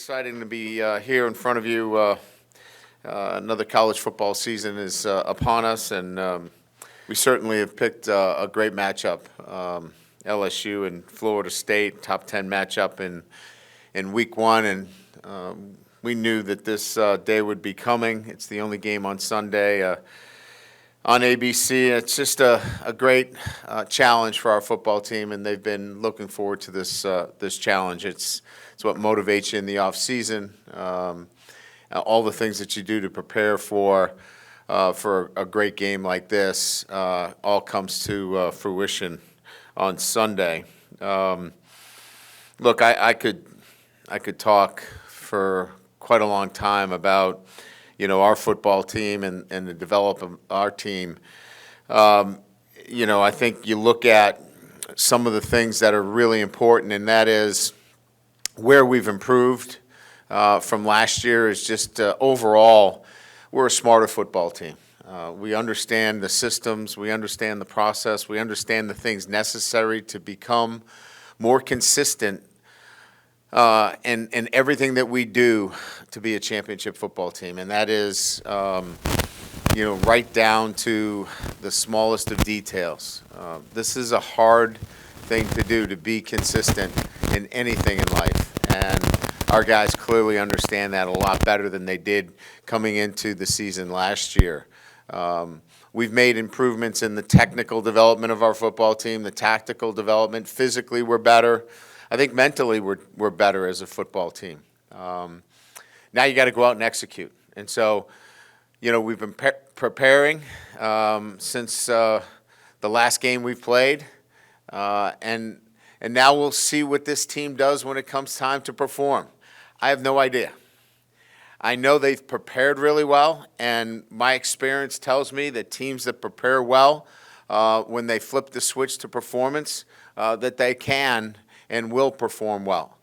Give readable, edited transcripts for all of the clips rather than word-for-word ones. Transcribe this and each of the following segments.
exciting to be here in front of you. Another college football season is upon us, and we certainly have picked a great matchup. LSU and Florida State, top 10 matchup in week one, and we knew that this day would be coming. It's the only game on Sunday on ABC. It's just a great challenge for our football team, and they've been looking forward to this challenge. It's what motivates you in the off season. All the things that you do to prepare for a great game like this all comes to fruition on Sunday. Look, I could talk for quite a long time about our football team and the development of our team. I think you look at some of the things that are really important, and that is where we've improved from last year is just overall, we're a smarter football team. We understand the systems, we understand the process, we understand the things necessary to become more consistent in everything that we do to be a championship football team. And that is, right down to the smallest of details. This is a hard thing to do, to be consistent in anything in life. And our guys clearly understand that a lot better than they did coming into the season last year. We've made improvements in the technical development of our football team, the tactical development. Physically, we're better. I think mentally we're better as a football team. Now you got to go out and execute. And so, we've been preparing since the last game we've played, and now we'll see what this team does when it comes time to perform. I have no idea. I know they've prepared really well, and my experience tells me that teams that prepare well, when they flip the switch to performance, that they can and will perform well.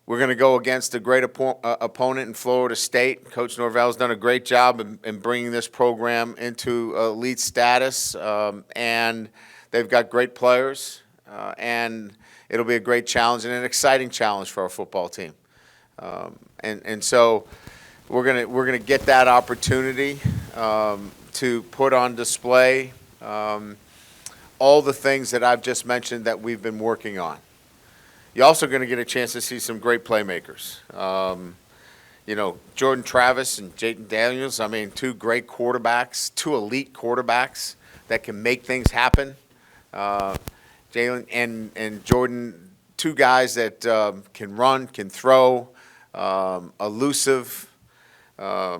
We're going to go against a great opponent in Florida State. Coach Norvell's done a great job in bringing this program into elite status, and they've got great players, and it'll be a great challenge and an exciting challenge for our football team. And so we're gonna get that opportunity to put on display all the things that I've just mentioned that we've been working on. You're also going to get a chance to see some great playmakers. Jordan Travis and Jayden Daniels, two great quarterbacks, two elite quarterbacks that can make things happen. Jalen and Jordan, two guys that can run, can throw, elusive. You're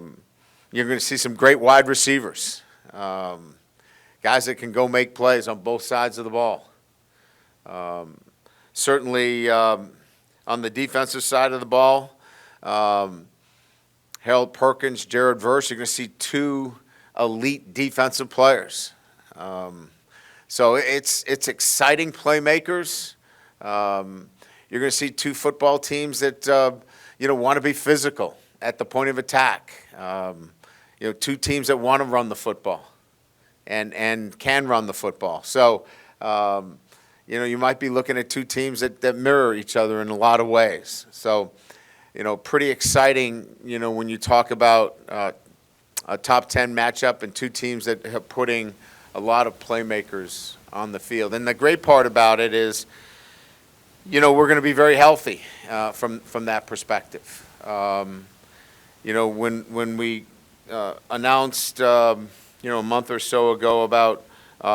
going to see some great wide receivers, guys that can go make plays on both sides of the ball. Certainly on the defensive side of the ball, Harold Perkins, Jared Verse, you're going to see two elite defensive players. So it's exciting playmakers. You're going to see two football teams that want to be physical at the point of attack. Two teams that want to run the football and can run the football. So you might be looking at two teams that mirror each other in a lot of ways. So pretty exciting. When you talk about a top 10 matchup and two teams that are putting a lot of playmakers on the field. And the great part about it is, we're going to be very healthy from that perspective. When we announced, a month or so ago about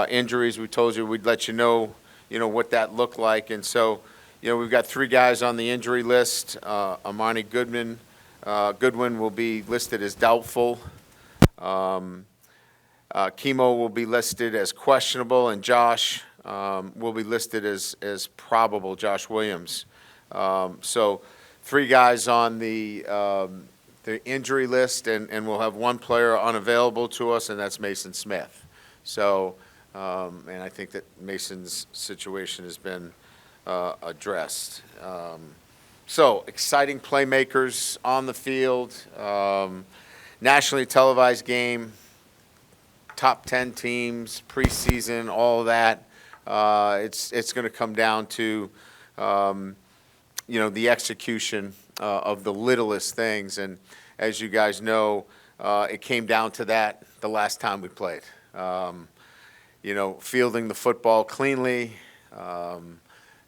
injuries, we told you we'd let you know, what that looked like. And so, we've got three guys on the injury list. Amani Goodwin will be listed as doubtful. Chemo will be listed as questionable, and Josh will be listed as probable, Josh Williams. So three guys on the injury list, and we'll have one player unavailable to us, and that's Mason Smith. So, and I think that Mason's situation has been addressed. So exciting playmakers on the field, nationally televised game, top 10 teams, preseason, all of that. It's going to come down to, the execution of the littlest things. And as you guys know, it came down to that the last time we played. Fielding the football cleanly,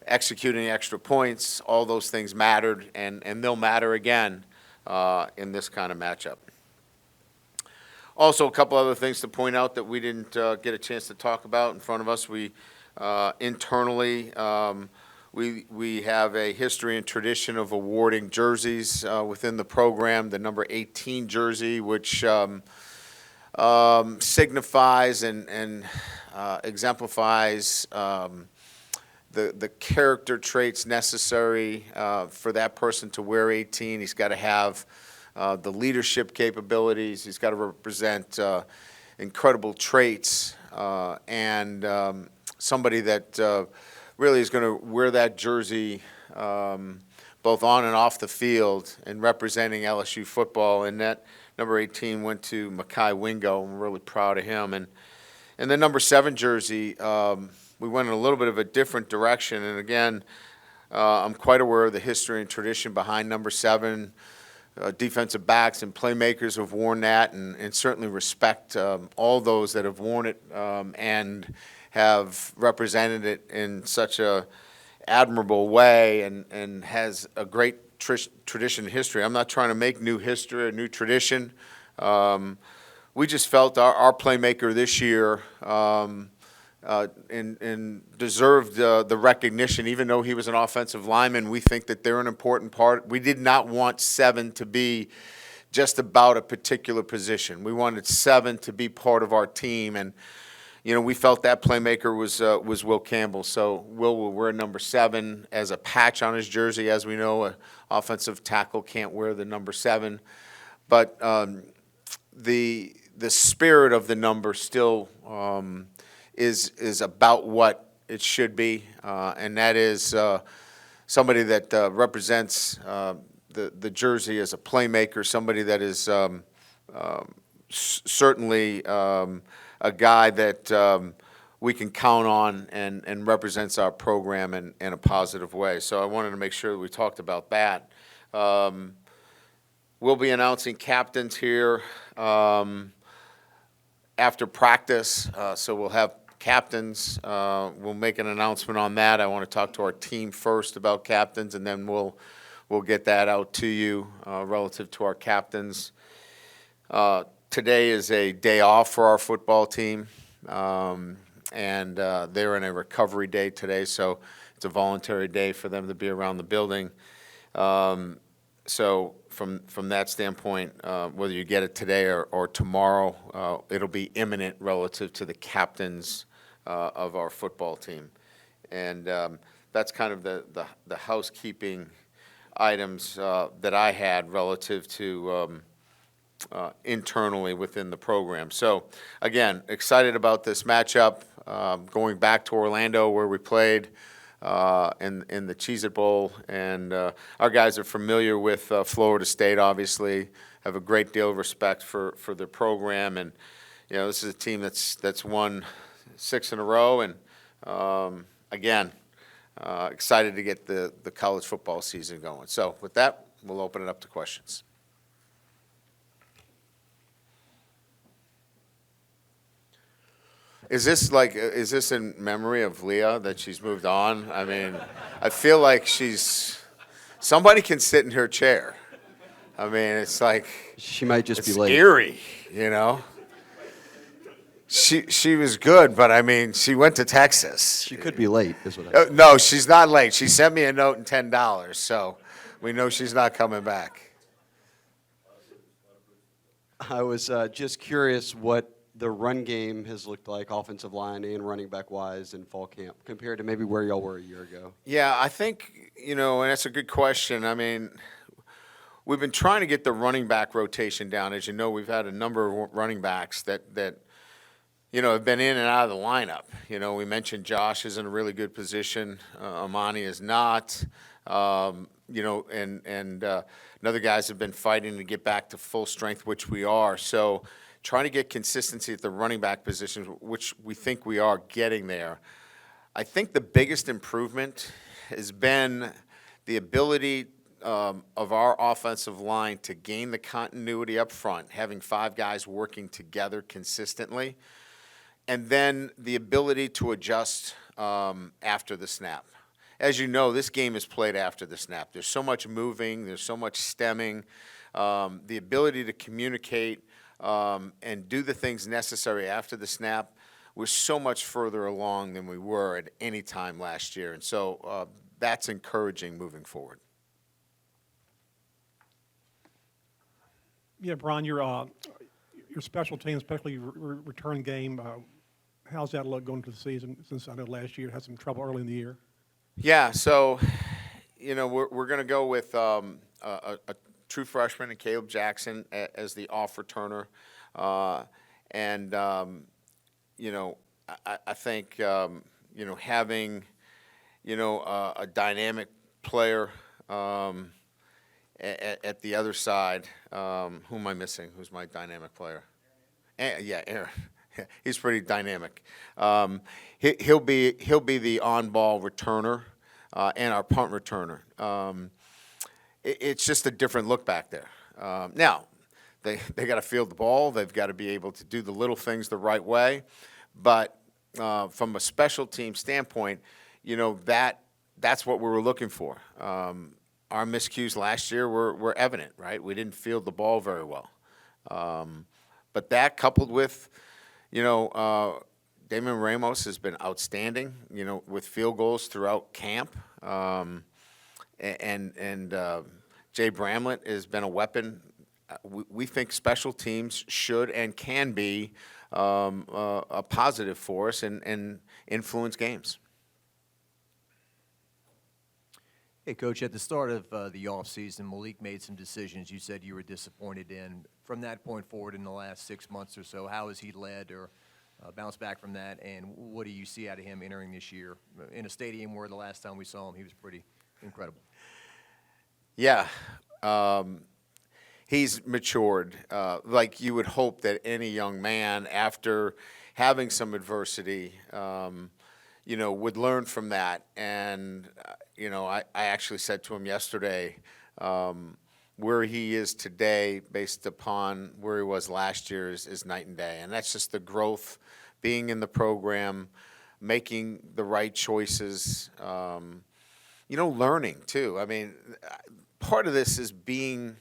executing extra points, all those things mattered, and they'll matter again in this kind of matchup. Also, a couple other things to point out that we didn't get a chance to talk about in front of us. We internally, we have a history and tradition of awarding jerseys within the program. The number 18 jersey, which signifies and exemplifies the character traits necessary for that person to wear 18. He's got to have the leadership capabilities. He's got to represent incredible traits and somebody that really is going to wear that jersey both on and off the field and representing LSU football. And that number 18 went to Mekhi Wingo. I'm really proud of him. And the number 7 jersey, we went in a little bit of a different direction. And again, I'm quite aware of the history and tradition behind number 7. Defensive backs and playmakers have worn that, and certainly respect all those that have worn it and have represented it in such a admirable way and has a great tradition and history. I'm not trying to make new history, a new tradition. We just felt our playmaker this year and deserved the recognition. Even though he was an offensive lineman, we think that they're an important part. We did not want 7 to be just about a particular position. We wanted 7 to be part of our team, and we felt that playmaker was Will Campbell. So Will wear number 7 as a patch on his jersey. As we know, an offensive tackle can't wear the number 7, but the spirit of the number still is about what it should be, and that is somebody that represents the jersey as a playmaker, somebody that is certainly a guy that we can count on and represents our program in a positive way. So I wanted to make sure that we talked about that. We'll be announcing captains here after practice, so we'll have captains. We'll make an announcement on that. I want to talk to our team first about captains, and then we'll get that out to you relative to our captains. Today is a day off for our football team, and they're in a recovery day today, so it's a voluntary day for them to be around the building. So from that standpoint, whether you get it today or tomorrow, it'll be imminent relative to the captains of our football team. And that's kind of the housekeeping items that I had relative to internally within the program. So, again, excited about this matchup, going back to Orlando where we played in the Cheez-It Bowl. And our guys are familiar with Florida State, obviously, have a great deal of respect for their program. And, this is a team that's won 6 in a row. And, again, excited to get the college football season going. So, with that, we'll open it up to questions. Is this in memory of Leah that she's moved on? I mean, I feel like somebody can sit in her chair. I mean, it's like she might just be late. It's eerie, She was good, but I mean, she went to Texas. She could be late, is what I said. No, she's not late. She sent me a note and $10, so we know she's not coming back. I was just curious what the run game has looked like, offensive line and running back wise in fall camp, compared to maybe where y'all were a year ago. Yeah, I think, and that's a good question. I mean, we've been trying to get the running back rotation down. As you know, we've had a number of running backs that have been in and out of the lineup. We mentioned Josh is in a really good position. Amani is not. And other guys have been fighting to get back to full strength, which we are. So trying to get consistency at the running back position, which we think we are getting there. I think the biggest improvement has been the ability of our offensive line to gain the continuity up front, having 5 guys working together consistently, and then the ability to adjust after the snap. As you know, this game is played after the snap. There's so much moving, there's so much stemming. The ability to communicate and do the things necessary after the snap, we're so much further along than we were at any time last year. And so that's encouraging moving forward. Yeah, Brian, your special team, especially your return game, how's that look going into the season? Since I know last year it had some trouble early in the year. Yeah, so, we're going to go with a true freshman and Caleb Jackson as the off returner. I think, having, a dynamic player at the other side. Who am I missing? Who's my dynamic player? Yeah, Aaron. He's pretty dynamic. He'll be the on-ball returner and our punt returner. It's just a different look back there. Now, they got to field the ball. They've got to be able to do the little things the right way. But from a special team standpoint, that's what we were looking for. Our miscues last year were evident, right? We didn't field the ball very well. But that coupled with, Damon Ramos has been outstanding, with field goals throughout camp. And Jay Bramlett has been a weapon. We think special teams should and can be a positive for us and influence games. Hey, Coach, at the start of the offseason, Malik made some decisions you said you were disappointed in. From that point forward in the last 6 months or so, how has he led or bounced back from that, and what do you see out of him entering this year in a stadium where the last time we saw him he was pretty incredible? Yeah. He's matured, like you would hope that any young man, after having some adversity, would learn from that. And, I actually said to him yesterday, where he is today based upon where he was last year is night and day. And that's just the growth, being in the program, making the right choices, learning too. I mean, part of this is being,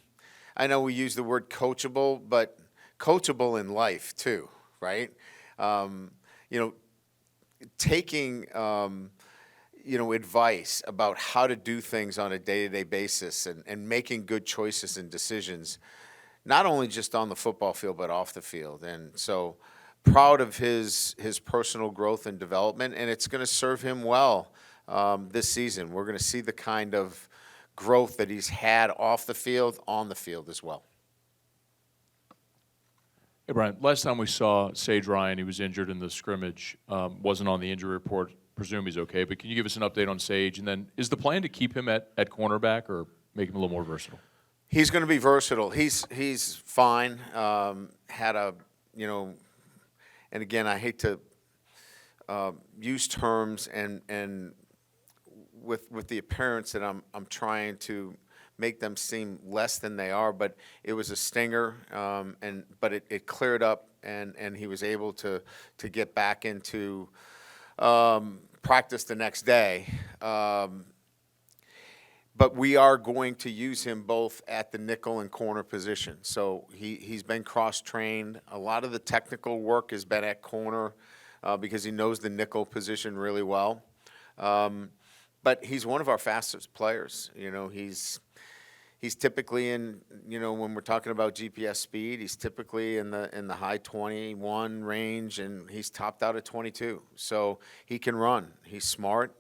I know we use the word coachable, but coachable in life too, right? Taking, advice about how to do things on a day-to-day basis and making good choices and decisions, not only just on the football field, but off the field. And so proud of his personal growth and development, and it's going to serve him well this season. We're going to see the kind of growth that he's had off the field, on the field as well. Hey, Brian, last time we saw Sage Ryan, he was injured in the scrimmage, wasn't on the injury report. Presume he's okay, but can you give us an update on Sage? And then is the plan to keep him at cornerback or make him a little more versatile? He's going to be versatile. He's fine. Had a, and again, I hate to use terms and with the appearance that I'm trying to make them seem less than they are, but it was a stinger, but it cleared up, and he was able to get back into practice the next day. But we are going to use him both at the nickel and corner position. So he's been cross-trained. A lot of the technical work has been at corner because he knows the nickel position really well. But he's one of our fastest players. He's typically in, when we're talking about GPS speed, he's typically in the high 21 range, and he's topped out at 22. So he can run. He's smart.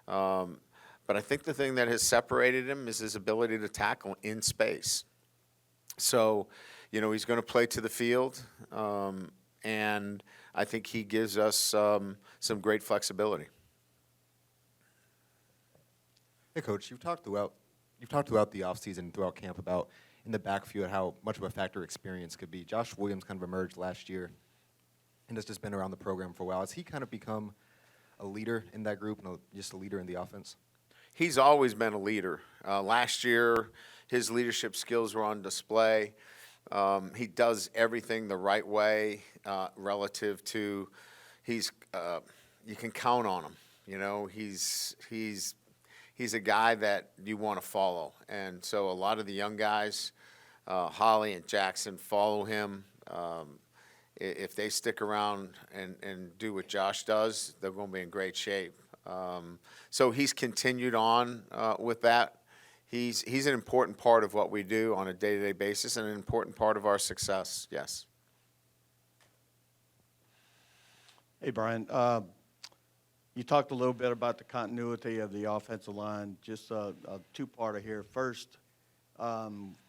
But I think the thing that has separated him is his ability to tackle in space. So, he's going to play to the field, and I think he gives us some great flexibility. Hey, Coach, you've talked throughout the offseason, throughout camp, about in the backfield how much of a factor experience could be. Josh Williams kind of emerged last year and has just been around the program for a while. Has he kind of become a leader in that group and just a leader in the offense? he's always been a leader. Last year, his leadership skills were on display. He does everything the right way relative to you can count on him. You know, he's a guy that you want to follow. And so a lot of the young guys, Holly and Jackson, follow him. If they stick around and do what Josh does, they're going to be in great shape. So he's continued on with that. He's an important part of what we do on a day-to-day basis and an important part of our success, yes. Hey, Brian. You talked a little bit about the continuity of the offensive line. Just a two-parter here. First,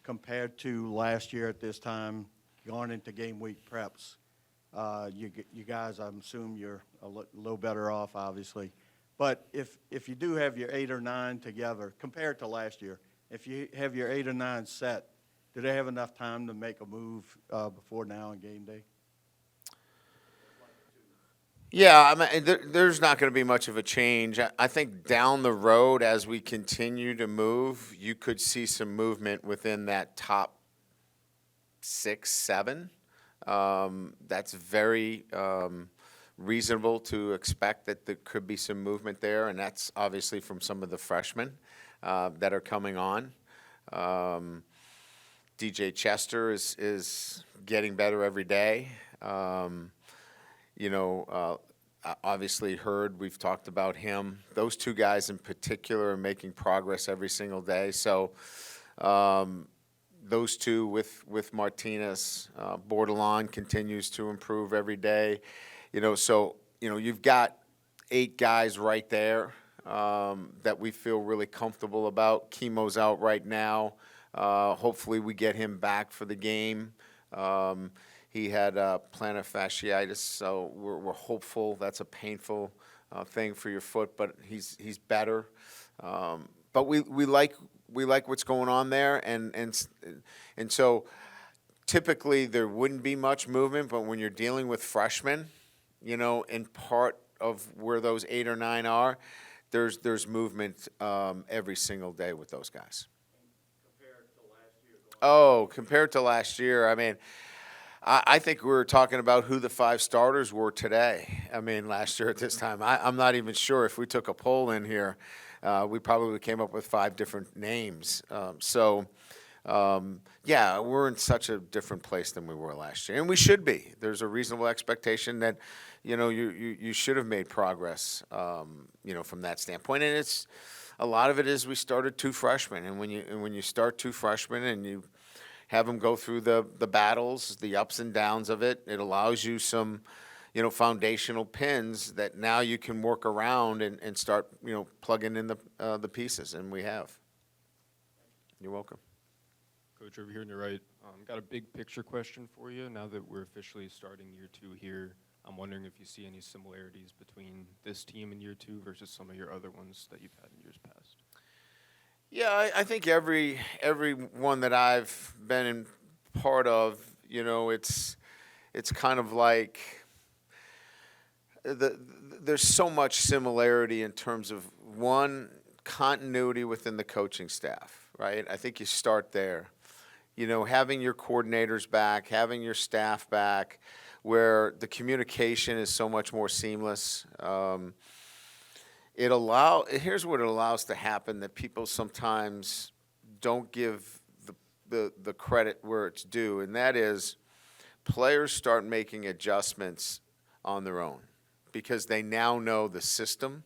compared to last year at this time, going into game week preps, you guys, I assume you're a little better off, obviously. But if you do have your 8 or 9 together, compared to last year, if you have your 8 or 9 set, do they have enough time to make a move before now on game day? Yeah, I mean, there's not going to be much of a change. I think down the road, as we continue to move, you could see some movement within that top 6, 7. That's very reasonable to expect that there could be some movement there, and that's obviously from some of the freshmen that are coming on. DJ Chester is getting better every day. Obviously we've talked about him. Those two guys in particular are making progress every single day. So those two with Martinez, Bordelon continues to improve every day. You've got 8 guys right there that we feel really comfortable about. Chemo's out right now. Hopefully we get him back for the game. He had plantar fasciitis, so we're hopeful. That's a painful thing for your foot, but he's better. But we like what's going on there, and so typically there wouldn't be much movement, but when you're dealing with freshmen, in part of where those 8 or 9 are, there's movement every single day with those guys. Compared to last year, I mean, I think we were talking about who the 5 starters were today. I mean, last year at this time, I'm not even sure if we took a poll in here, we probably came up with 5 different names. Yeah, we're in such a different place than we were last year, and we should be. There's a reasonable expectation that, you should have made progress, from that standpoint. And a lot of it is we started 2 freshmen, and when you start 2 freshmen and you have them go through the battles, the ups and downs of it, it allows you some, foundational pins that now you can work around and start, plugging in the pieces, and we have. You're welcome. Coach, over here on your right, got a big picture question for you. Now that we're officially starting year 2 here, I'm wondering if you see any similarities between this team in year 2 versus some of your other ones that you've had in years past. Yeah, I think every one that I've been in part of, it's kind of like there's so much similarity in terms of, one, continuity within the coaching staff, right? I think you start there. Having your coordinators back, having your staff back, where the communication is so much more seamless. Here's what it allows to happen that people sometimes don't give the credit where it's due, and that is players start making adjustments on their own because they now know the system.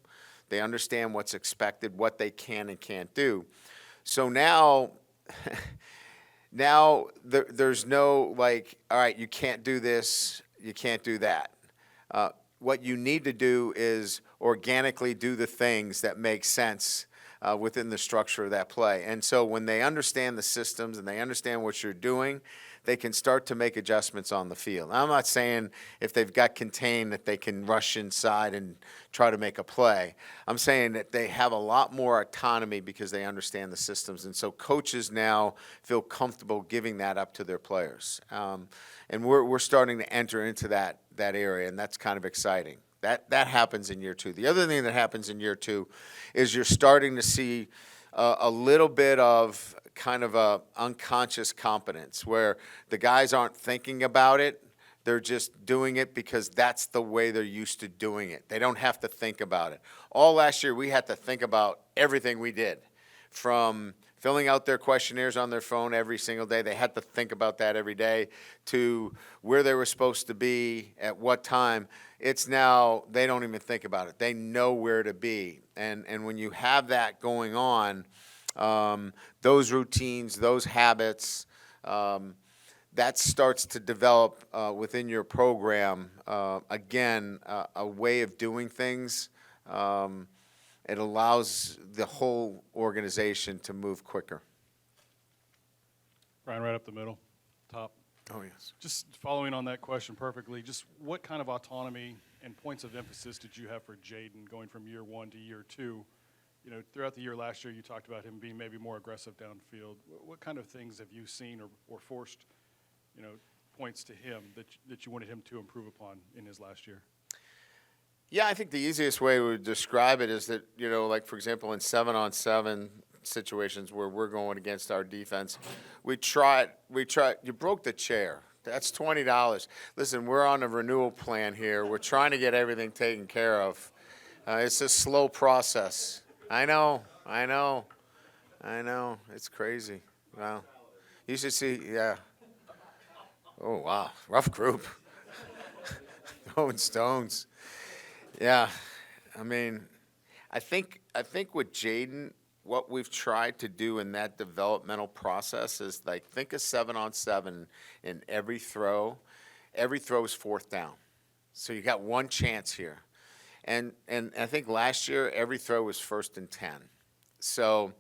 They understand what's expected, what they can and can't do. So now there's no all right, you can't do this, you can't do that. What you need to do is organically do the things that make sense within the structure of that play. And so when they understand the systems and they understand what you're doing, they can start to make adjustments on the field. Now, I'm not saying if they've got contained that they can rush inside and try to make a play. I'm saying that they have a lot more autonomy because they understand the systems. And so coaches now feel comfortable giving that up to their players. And we're starting to enter into that area, and that's kind of exciting. That happens in year two. The other thing that happens in year two is you're starting to see a little bit of kind of a unconscious competence where the guys aren't thinking about it. They're just doing it because that's the way they're used to doing it. They don't have to think about it. All last year, we had to think about everything we did, from filling out their questionnaires on their phone every single day. They had to think about that every day, to where they were supposed to be at what time. It's now, they don't even think about it. They know where to be. And when you have that going on, those routines, those habits, that starts to develop within your program, again, a way of doing things. It allows the whole organization to move quicker. Brian, right up the middle, top. Oh, yes. Just following on that question perfectly, just what kind of autonomy and points of emphasis did you have for Jaden going from year one to year two? You know, throughout the year last year, you talked about him being maybe more aggressive downfield. What kind of things have you seen or forced, you know, points to him that you wanted him to improve upon in his last year? Yeah, I think the easiest way we would describe it is that, you know, like, for example, in 7-on-7 situations where we're going against our defense, we tried, you broke the chair. That's $20. Listen, we're on a renewal plan here. We're trying to get everything taken care of. It's a slow process. I know. It's crazy. Wow. You should see, yeah. Oh, wow. Rough group. Throwing stones. Yeah. I mean, I think with Jaden, what we've tried to do in that developmental process is, like, think of 7-on-7 in every throw. Every throw is fourth down. So you got one chance here. And I think last year, every throw was 1st and 10. So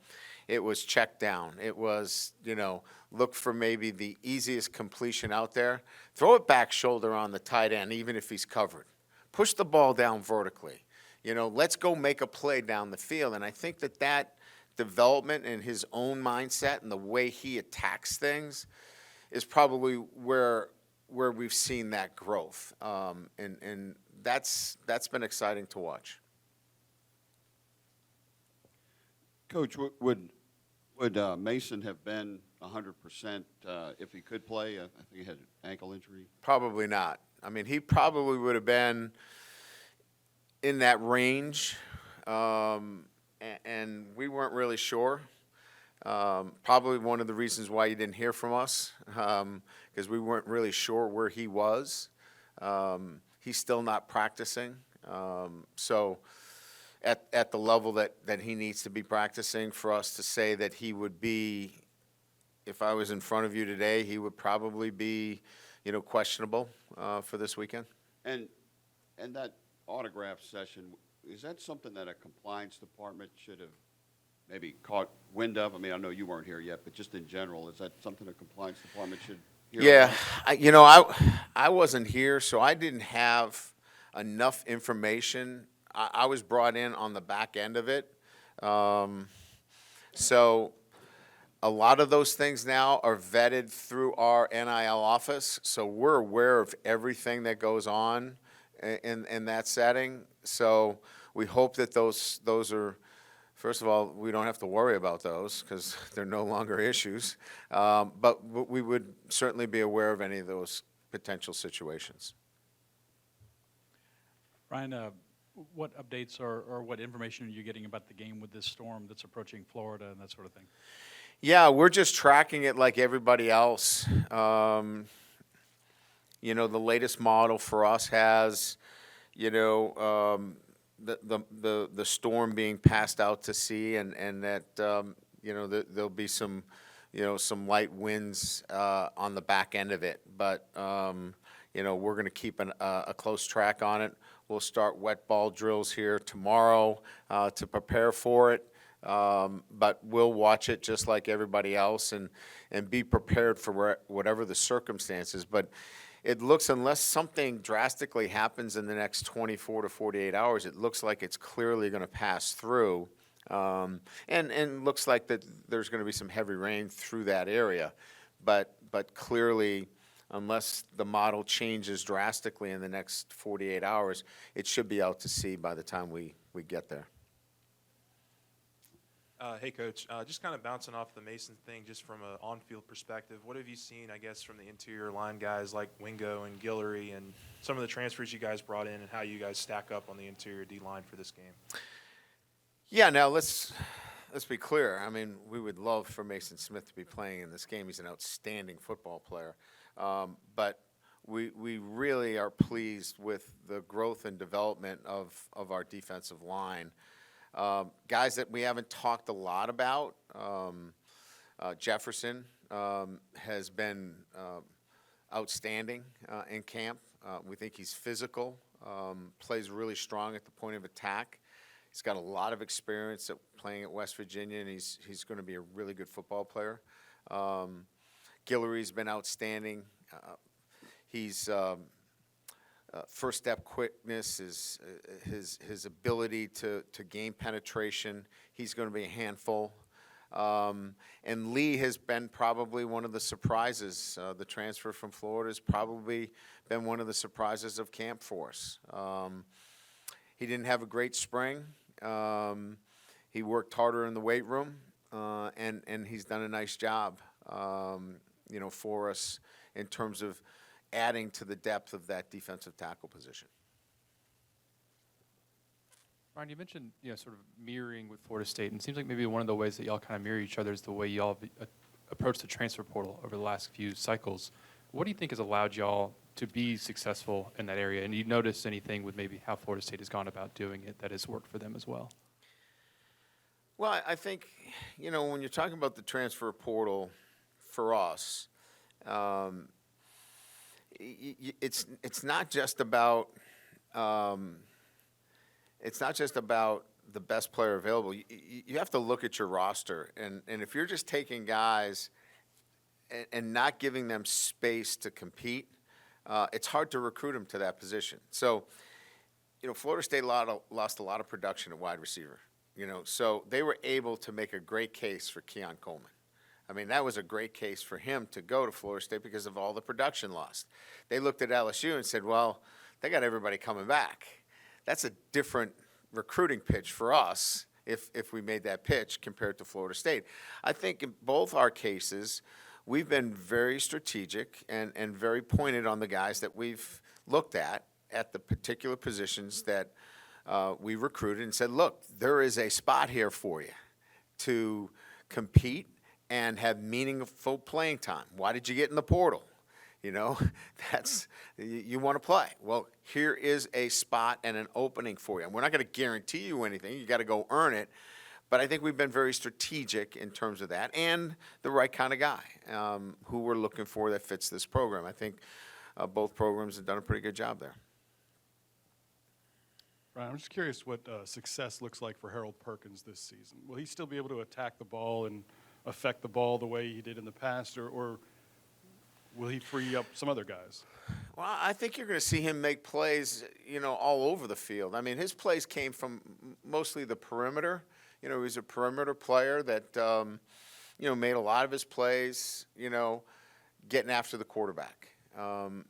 it was check down. It was, you know, look for maybe the easiest completion out there. Throw it back shoulder on the tight end, even if he's covered. Push the ball down vertically. You know, let's go make a play down the field. And I think that development in his own mindset and the way he attacks things is probably where we've seen that growth. And that's been exciting to watch. Coach, would Mason have been 100% if he could play? I think he had an ankle injury. Probably not. I mean, he probably would have been in that range, and we weren't really sure. Probably one of the reasons why you didn't hear from us, because we weren't really sure where he was. He's still not practicing. So at the level that he needs to be practicing, for us to say that he would be, if I was in front of you today, he would probably be, you know, questionable for this weekend. And that autograph session, is that something that a compliance department should have maybe caught wind of? I mean, I know you weren't here yet, but just in general, is that something a compliance department should hear Yeah, about? I wasn't here, so I didn't have enough information. I was brought in on the back end of it. So a lot of those things now are vetted through our NIL office, so we're aware of everything that goes on in that setting. So we hope that those are, first of all, we don't have to worry about those because they're no longer issues. But we would certainly be aware of any of those potential situations. Ryan, what updates or what information are you getting about the game with this storm that's approaching Florida and that sort of thing? Yeah, we're just tracking it like everybody else. You know, the latest model for us has, you know, the storm being passed out to sea, and that you know, there'll be some, you know, some light winds on the back end of it. But you know, we're going to keep a close track on it. We'll start wet ball drills here tomorrow to prepare for it. But we'll watch it just like everybody else and be prepared for whatever the circumstances. But it looks, unless something drastically happens in the next 24 to 48 hours, it looks like it's clearly going to pass through. And looks like that there's going to be some heavy rain through that area. But clearly unless the model changes drastically in the next 48 hours, it should be out to sea by the time we get there. Hey, Coach. Just kind of bouncing off the Mason thing, just from an on-field perspective, what have you seen, I guess, from the interior line guys like Wingo and Guillory and some of the transfers you guys brought in, and how you guys stack up on the interior D-line for this game? Yeah, now let's be clear. I mean, we would love for Mason Smith to be playing in this game. He's an outstanding football player. But we really are pleased with the growth and development of our defensive line. Guys that we haven't talked a lot about, Jefferson has been outstanding in camp. We think he's physical, plays really strong at the point of attack. He's got a lot of experience at playing at West Virginia, and he's going to be a really good football player. Guillory's been outstanding. He's first step quickness, his ability to gain penetration. He's going to be a handful. And Lee has been probably one of the surprises. The transfer from Florida has probably been one of the surprises of camp for us. He didn't have a great spring. He worked harder in the weight room, and he's done a nice job, for us in terms of adding to the depth of that defensive tackle position. Ryan, you mentioned, sort of mirroring with Florida State, and it seems like maybe one of the ways that y'all kind of mirror each other is the way y'all approach the transfer portal over the last few cycles. What do you think has allowed y'all to be successful in that area? And you notice anything with maybe how Florida State has gone about doing it that has worked for them as well? Well, I think, when you're talking about the transfer portal for us, it's not just about the best player available. You have to look at your roster, and if you're just taking guys and not giving them space to compete, it's hard to recruit them to that position. So, Florida State lost a lot of production at wide receiver. So they were able to make a great case for Keon Coleman. I mean, that was a great case for him to go to Florida State because of all the production lost. They looked at LSU and said, well, they got everybody coming back. That's a different recruiting pitch for us if we made that pitch compared to Florida State. I think in both our cases, we've been very strategic and very pointed on the guys that we've looked at the particular positions that we recruited and said, look, there is a spot here for you to compete and have meaningful playing time. Why did you get in the portal? That's you want to play. Well, here is a spot and an opening for you. And we're not going to guarantee you anything. You got to go earn it. But I think we've been very strategic in terms of that and the right kind of guy who we're looking for that fits this program. I think both programs have done a pretty good job there. Brian, I'm just curious what success looks like for Harold Perkins this season. Will he still be able to attack the ball and affect the ball the way he did in the past, or will he free up some other guys? Well, I think you're going to see him make plays, all over the field. I mean, his plays came from mostly the perimeter. He's a perimeter player that, made a lot of his plays, getting after the quarterback.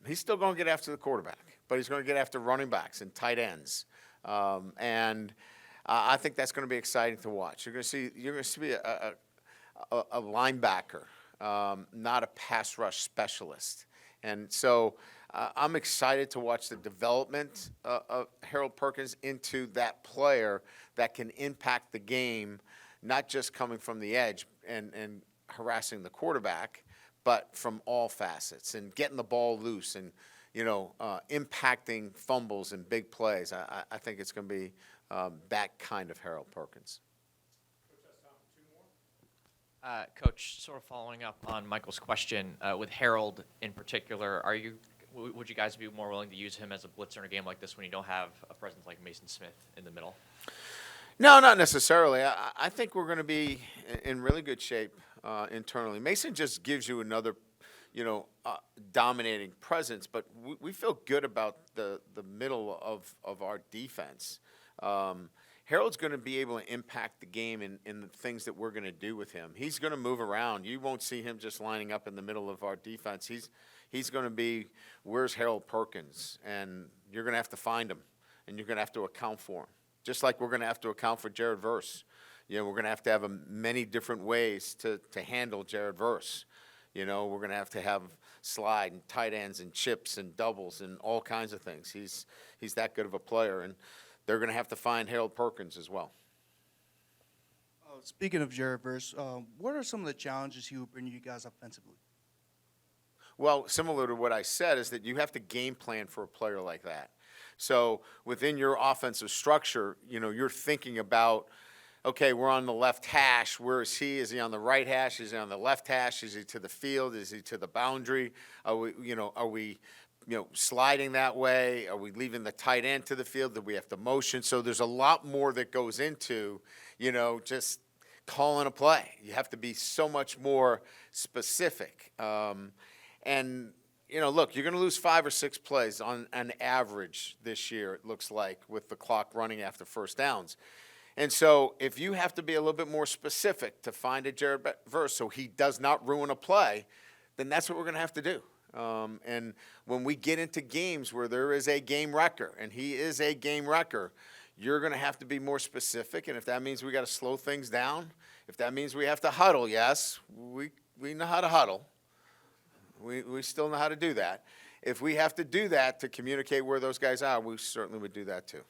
He's still going to get after the quarterback, but he's going to get after running backs and tight ends. And I think that's going to be exciting to watch. You're going to see a linebacker, not a pass rush specialist. And so I'm excited to watch the development of Harold Perkins into that player that can impact the game, not just coming from the edge and harassing the quarterback, but from all facets and getting the ball loose and, impacting fumbles and big plays. I think it's going to be that kind of Harold Perkins. Coach, sort of following up on Michael's question, with Harold in particular, would you guys be more willing to use him as a blitzer in a game like this when you don't have a presence like Mason Smith in the middle? No, not necessarily. I think we're going to be in really good shape internally. Mason just gives you another, dominating presence, but we feel good about the middle of our defense. Harold's going to be able to impact the game in the things that we're going to do with him. He's going to move around. You won't see him just lining up in the middle of our defense. He's going to be, where's Harold Perkins? And you're going to have to find him, and you're going to have to account for him. Just like we're going to have to account for Jared Verse. You know, we're going to have many different ways to handle Jared Verse. You know, we're going to have slide and tight ends and chips and doubles and all kinds of things. He's that good of a player, and they're going to have to find Harold Perkins as well. Speaking of Jared Verse, what are some of the challenges he will bring you guys offensively? Well, similar to what I said, is that you have to game plan for a player like that. So within your offensive structure, you know, you're thinking about, okay, we're on the left hash. Where is he? Is he on the right hash? Is he on the left hash? Is he to the field? Is he to the boundary? Are we sliding that way? Are we leaving the tight end to the field? Do we have to motion? So there's a lot more that goes into, just calling a play. You have to be so much more specific. And, look, you're going to lose 5 or 6 plays on an average this year, it looks like, with the clock running after first downs. And so if you have to be a little bit more specific to find a Jared Verse so he does not ruin a play, then that's what we're going to have to do. And when we get into games where there is a game wrecker, and he is a game wrecker, you're going to have to be more specific. And if that means we got to slow things down, if that means we have to huddle, yes, we know how to huddle. We still know how to do that. If we have to do that to communicate where those guys are, we certainly would do that too.